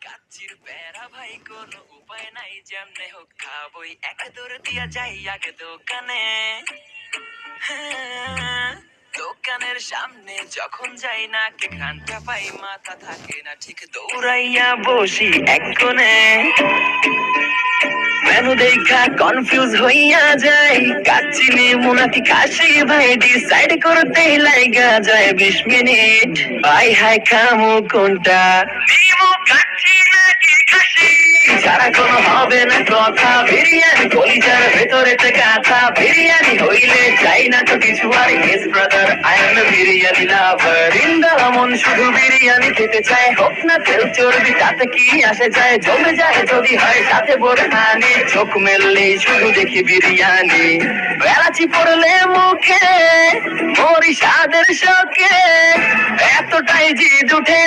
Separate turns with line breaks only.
কাচ্চির প্যারা ভাই কোনো উপায় নাই, যেমনে হোক খাবই, এক দৌড় দিয়া যাই আগে দোকানে। হ্যাঁ, দোকানের সামনে যখন যাই না কে ঘন্টা পাই, মাথা থাকে না ঠিক, দৌড়াইয়া বসি এক কোণে। মেনু দেখা কনফিউজ হইয়া যায়, কাচ্চি নিমু নাকি খাসি ভাই ডিসাইড করতেই লাইগা যায় 20 মিনিট। ভাই হাই খামু কোনটা, নিমু কাচ্চি নাকি খাসি, ছাড়া কোনো হবে না কথা। বিরিয়ানি কলিজার ভেতরে গাথা, বিরিয়ানি হইলে চাই না তো কিছু আর। Yes brother, I M A biryani লাভার। ইন্দা মন শুধু বিরিয়ানি খেতে চায়, হোক না তেল চর্বি তাতে কি আসে যায়। জমে যায় যদি হয় সাথে বোরহানি, চোখ মেললেই শুধু দেখি বিরিয়ানি। বেলাচি পড়লে মুখে মরি স্বাদের শোকে, এতটাই জিদ উঠে